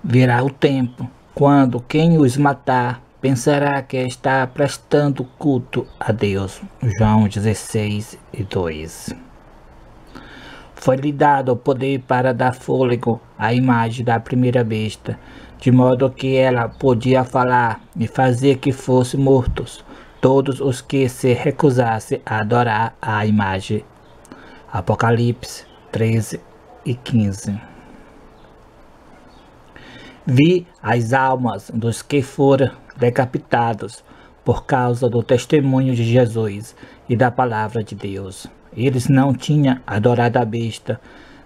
Virá o tempo quando quem os matar pensará que está prestando culto a Deus. João 16:2. Foi-lhe dado o poder para dar fôlego à imagem da primeira besta, de modo que ela podia falar e fazer que fossem mortos todos os que se recusassem a adorar a imagem. Apocalipse 13:15. Vi as almas dos que foram decapitados por causa do testemunho de Jesus e da palavra de Deus. Eles não tinham adorado a besta,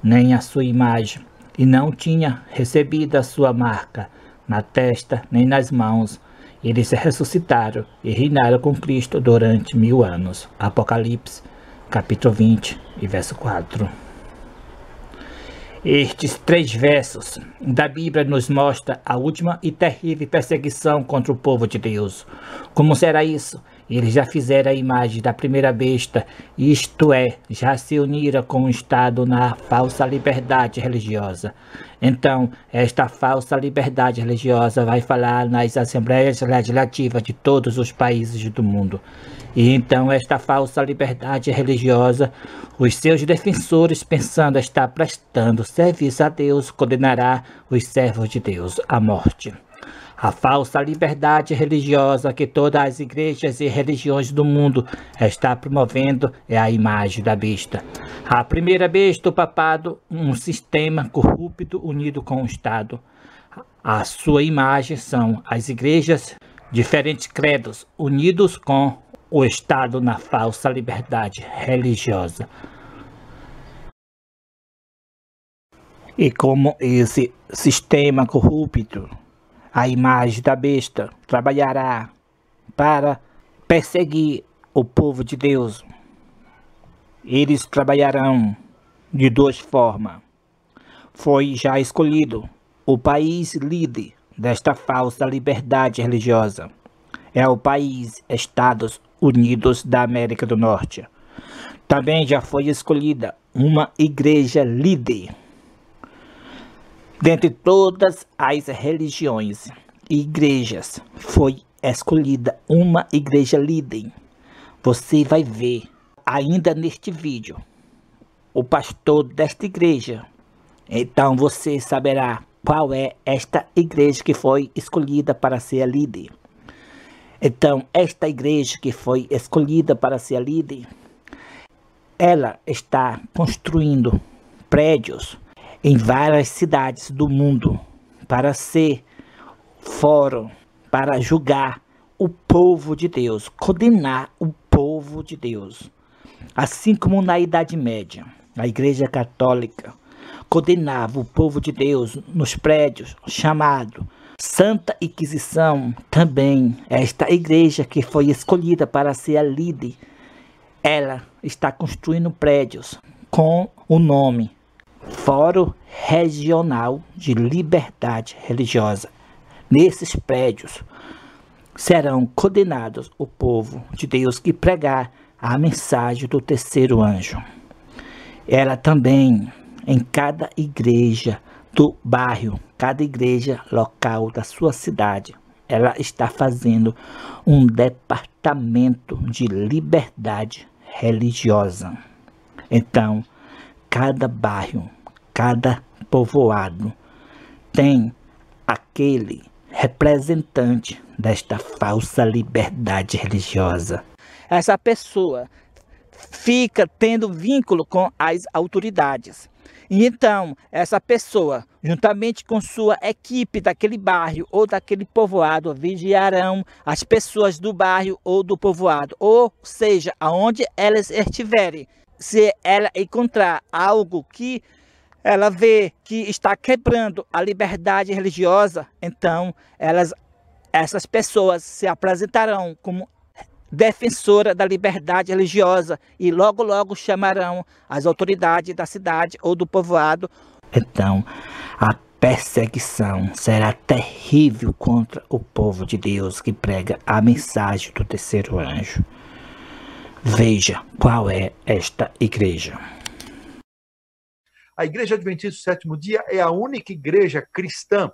nem a sua imagem, e não tinham recebido a sua marca na testa nem nas mãos. Eles ressuscitaram e reinaram com Cristo durante 1000 anos. Apocalipse, capítulo 20, verso 4. Estes 3 versos da Bíblia nos mostram a última e terrível perseguição contra o povo de Deus. Como será isso? Eles já fizeram a imagem da primeira besta, isto é, já se uniram com o Estado na falsa liberdade religiosa. Então, esta falsa liberdade religiosa vai falar nas assembleias legislativas de todos os países do mundo. E então esta falsa liberdade religiosa, os seus defensores, pensando estar prestando serviço a Deus, condenará os servos de Deus à morte. A falsa liberdade religiosa que todas as igrejas e religiões do mundo está promovendo é a imagem da besta. A primeira besta, o papado, um sistema corrupto unido com o Estado. A sua imagem são as igrejas, diferentes credos, unidos com o Estado na falsa liberdade religiosa. E como esse sistema corrupto, a imagem da besta trabalhará para perseguir o povo de Deus. Eles trabalharão de 2 formas. Foi já escolhido o país líder desta falsa liberdade religiosa. É o país Estados Unidos da América do Norte. Também já foi escolhida uma igreja líder. Dentre todas as religiões e igrejas, foi escolhida uma igreja líder. Você vai ver ainda neste vídeo o pastor desta igreja. Então você saberá qual é esta igreja que foi escolhida para ser a líder. Então, esta igreja que foi escolhida para ser a líder, ela está construindo prédios em várias cidades do mundo para ser fórum, para julgar o povo de Deus, condenar o povo de Deus. Assim como na Idade Média, a Igreja Católica condenava o povo de Deus nos prédios chamado Santa Inquisição, também esta igreja que foi escolhida para ser a líder, ela está construindo prédios com o nome Fórum Regional de Liberdade Religiosa. Nesses prédios serão condenados o povo de Deus que pregar a mensagem do terceiro anjo. Ela também, em cada igreja do bairro, cada igreja local da sua cidade, ela está fazendo um departamento de liberdade religiosa. Então, cada bairro, cada povoado tem aquele representante desta falsa liberdade religiosa. Essa pessoa fica tendo vínculo com as autoridades. E então, essa pessoa, juntamente com sua equipe daquele bairro ou daquele povoado, vigiarão as pessoas do bairro ou do povoado. Ou seja, aonde elas estiverem. Se ela encontrar algo que ela vê que está quebrando a liberdade religiosa, então essas pessoas se apresentarão como defensora da liberdade religiosa e logo chamarão as autoridades da cidade ou do povoado. Então a perseguição será terrível contra o povo de Deus que prega a mensagem do terceiro anjo. Veja qual é esta igreja. A Igreja Adventista do Sétimo Dia é a única igreja cristã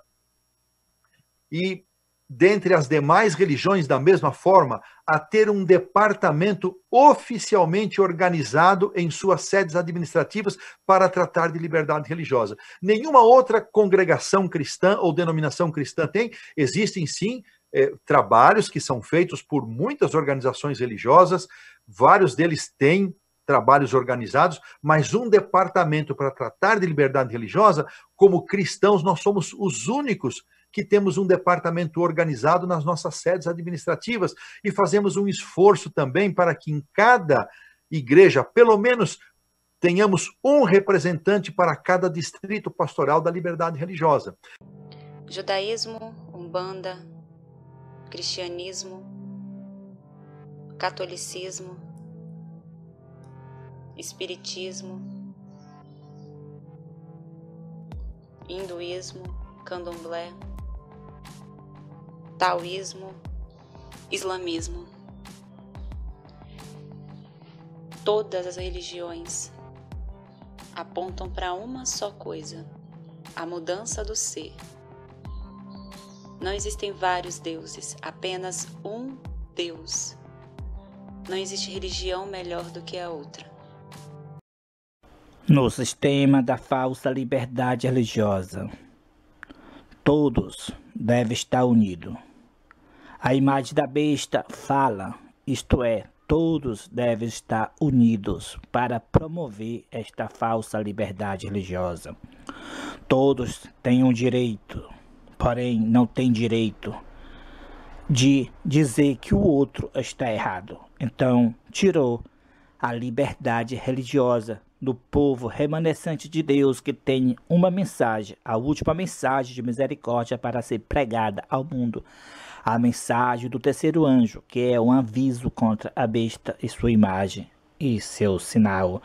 e, dentre as demais religiões, da mesma forma, a ter um departamento oficialmente organizado em suas sedes administrativas para tratar de liberdade religiosa. Nenhuma outra congregação cristã ou denominação cristã tem. Existem, sim, trabalhos que são feitos por muitas organizações religiosas, vários deles têm trabalhos organizados, mas um departamento para tratar de liberdade religiosa, como cristãos, nós somos os únicos que temos um departamento organizado nas nossas sedes administrativas e fazemos um esforço também para que em cada igreja, pelo menos, tenhamos um representante para cada distrito pastoral da liberdade religiosa. Judaísmo, Umbanda, cristianismo, catolicismo, espiritismo, hinduísmo, candomblé, taoísmo, islamismo. Todas as religiões apontam para uma só coisa: a mudança do ser. Não existem vários deuses, apenas um Deus. Não existe religião melhor do que a outra. No sistema da falsa liberdade religiosa, todos devem estar unidos. A imagem da besta fala, isto é, todos devem estar unidos para promover esta falsa liberdade religiosa. Todos têm um direito, porém não têm direito de dizer que o outro está errado. Então, tirou a liberdade religiosa do povo remanescente de Deus, que tem uma mensagem, a última mensagem de misericórdia para ser pregada ao mundo. A mensagem do terceiro anjo, que é um aviso contra a besta e sua imagem e seu sinal,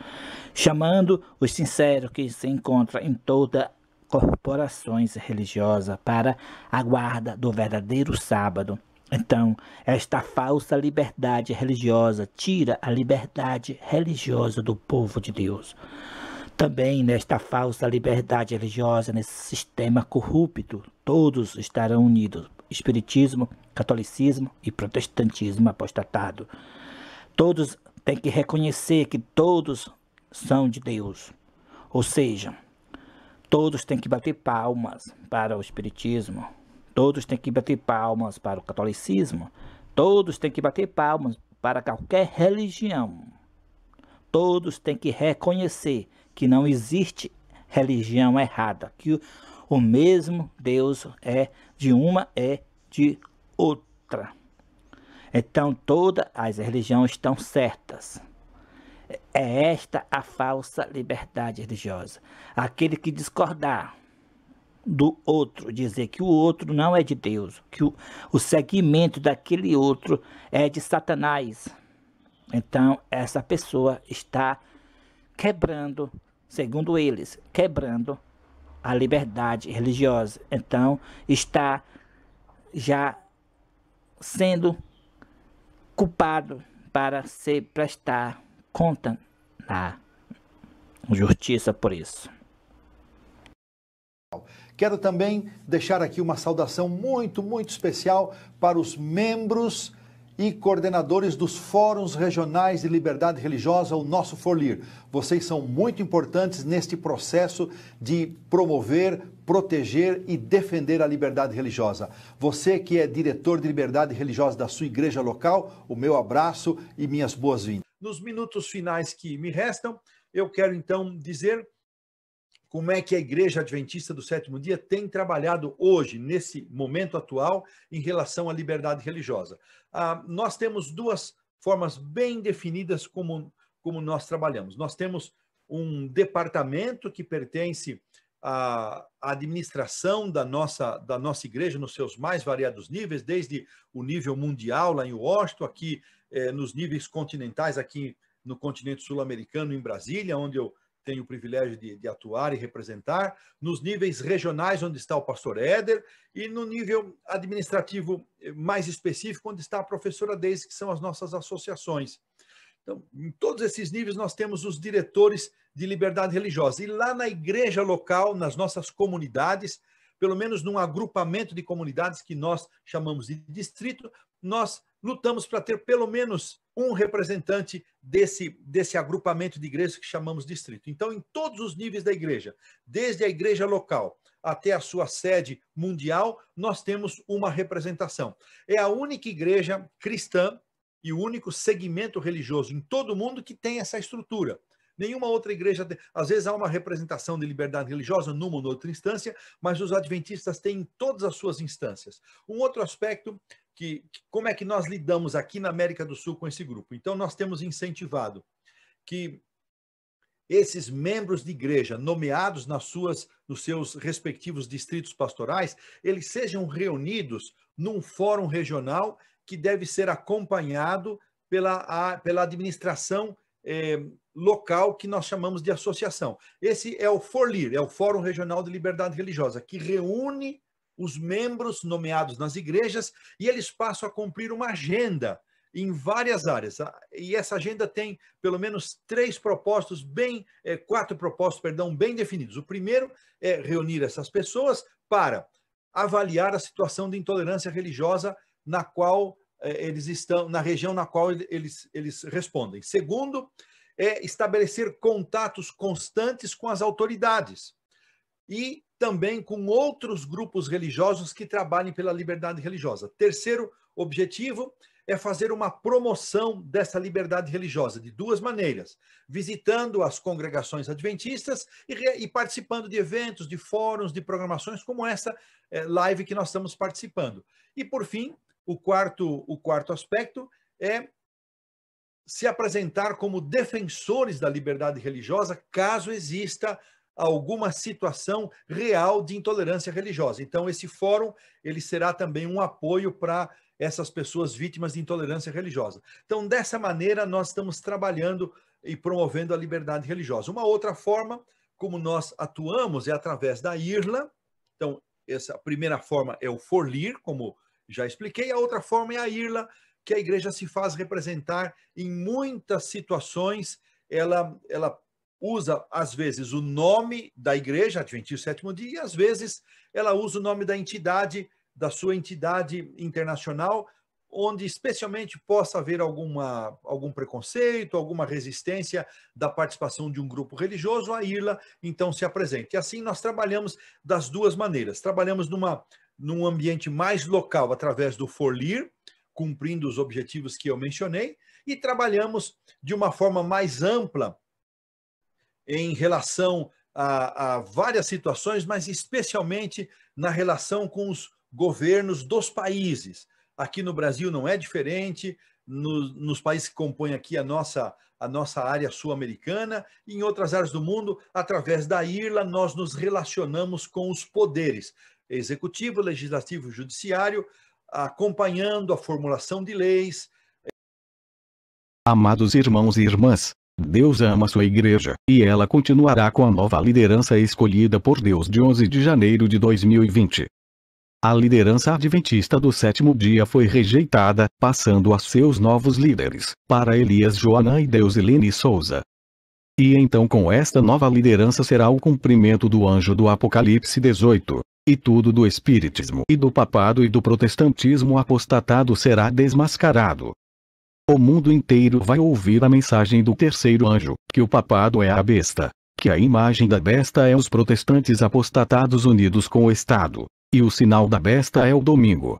chamando os sinceros que se encontram em todas corporações religiosas para a guarda do verdadeiro sábado. Então, esta falsa liberdade religiosa tira a liberdade religiosa do povo de Deus. Também nesta falsa liberdade religiosa, nesse sistema corrupto, todos estarão unidos: espiritismo, catolicismo e protestantismo apostatado. Todos têm que reconhecer que todos são de Deus. Ou seja, todos têm que bater palmas para o espiritismo. Todos têm que bater palmas para o catolicismo. Todos têm que bater palmas para qualquer religião. Todos têm que reconhecer que não existe religião errada, que o mesmo Deus é de uma, é de outra. Então todas as religiões estão certas. É esta a falsa liberdade religiosa. Aquele que discordar do outro, dizer que o outro não é de Deus, que o segmento daquele outro é de Satanás, então essa pessoa está quebrando, segundo eles, quebrando a liberdade religiosa. Então está já sendo culpado para se prestar conta na justiça por isso. Quero também deixar aqui uma saudação muito especial para os membros e coordenadores dos Fóruns Regionais de Liberdade Religiosa, o nosso FORLIR. Vocês são muito importantes neste processo de promover, proteger e defender a liberdade religiosa. Você que é diretor de liberdade religiosa da sua igreja local, o meu abraço e minhas boas-vindas. Nos minutos finais que me restam, eu quero então dizer como é que a Igreja Adventista do Sétimo Dia tem trabalhado hoje, nesse momento atual, em relação à liberdade religiosa. Nós temos duas formas bem definidas como nós trabalhamos. Nós temos um departamento que pertence à administração da nossa igreja nos seus mais variados níveis, desde o nível mundial lá em Washington, aqui nos níveis continentais, aqui no continente sul-americano, em Brasília, onde eu tenho o privilégio de atuar e representar, nos níveis regionais, onde está o pastor Éder, e no nível administrativo mais específico, onde está a professora Deise, que são as nossas associações. Então, em todos esses níveis, nós temos os diretores de liberdade religiosa. E lá na igreja local, nas nossas comunidades, pelo menos num agrupamento de comunidades que nós chamamos de distrito, nós lutamos para ter pelo menos um representante desse agrupamento de igrejas que chamamos distrito. Então, em todos os níveis da igreja, desde a igreja local até a sua sede mundial, nós temos uma representação. É a única igreja cristã e o único segmento religioso em todo o mundo que tem essa estrutura. Nenhuma outra igreja tem. Às vezes há uma representação de liberdade religiosa numa ou noutra instância, mas os adventistas têm em todas as suas instâncias. Um outro aspecto, como é que nós lidamos aqui na América do Sul com esse grupo? Então, nós temos incentivado que esses membros de igreja nomeados nos seus respectivos distritos pastorais, eles sejam reunidos num fórum regional que deve ser acompanhado pela administração local que nós chamamos de associação. Esse é o FORLIR, é o Fórum Regional de Liberdade Religiosa, que reúne os membros nomeados nas igrejas e eles passam a cumprir uma agenda em várias áreas. E essa agenda tem pelo menos quatro propósitos, bem definidos. O primeiro é reunir essas pessoas para avaliar a situação de intolerância religiosa na qual eles estão, na região na qual eles respondem. Segundo, é estabelecer contatos constantes com as autoridades e também com outros grupos religiosos que trabalhem pela liberdade religiosa. Terceiro objetivo é fazer uma promoção dessa liberdade religiosa de duas maneiras: visitando as congregações adventistas e participando de eventos, de fóruns, de programações como essa live que nós estamos participando. E, por fim, o quarto aspecto é se apresentar como defensores da liberdade religiosa caso exista alguma situação real de intolerância religiosa. Então, esse fórum ele será também um apoio para essas pessoas vítimas de intolerância religiosa. Então, dessa maneira, nós estamos trabalhando e promovendo a liberdade religiosa. Uma outra forma como nós atuamos é através da IRLA. Então, essa primeira forma é o FORLIR, como já expliquei. A outra forma é a IRLA, que a igreja se faz representar em muitas situações. Ela usa, às vezes, o nome da igreja, Adventista Sétimo Dia, e às vezes ela usa o nome da entidade, da sua entidade internacional, onde especialmente possa haver algum preconceito, alguma resistência da participação de um grupo religioso, a IRLA então se apresenta. E assim nós trabalhamos das duas maneiras. Trabalhamos num ambiente mais local, através do FORLIR, cumprindo os objetivos que eu mencionei, e trabalhamos de uma forma mais ampla em relação a várias situações, mas especialmente na relação com os governos dos países. Aqui no Brasil não é diferente, nos países que compõem aqui a nossa área sul-americana e em outras áreas do mundo, através da IRLA, nós nos relacionamos com os poderes executivo, legislativo e judiciário, acompanhando a formulação de leis. Amados irmãos e irmãs, Deus ama sua igreja, e ela continuará com a nova liderança escolhida por Deus de 11 de janeiro de 2020. A liderança adventista do sétimo dia foi rejeitada, passando a seus novos líderes, para Elias Joanã e Deusilene Souza. E então com esta nova liderança será o cumprimento do anjo do Apocalipse 18, e tudo do espiritismo e do papado e do protestantismo apostatado será desmascarado. O mundo inteiro vai ouvir a mensagem do terceiro anjo, que o papado é a besta, que a imagem da besta é os protestantes apostatados unidos com o Estado, e o sinal da besta é o domingo.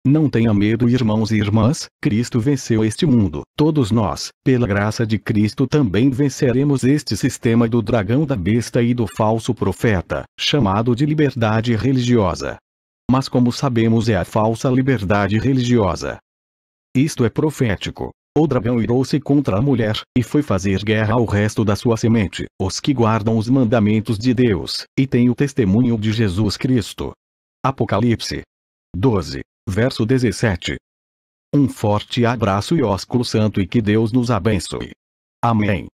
Não tenha medo, irmãos e irmãs, Cristo venceu este mundo. Todos nós, pela graça de Cristo, também venceremos este sistema do dragão, da besta e do falso profeta, chamado de liberdade religiosa. Mas como sabemos, é a falsa liberdade religiosa. Isto é profético. O dragão irou-se contra a mulher, e foi fazer guerra ao resto da sua semente, os que guardam os mandamentos de Deus, e têm o testemunho de Jesus Cristo. Apocalipse 12, verso 17. Um forte abraço e ósculo santo, e que Deus nos abençoe. Amém.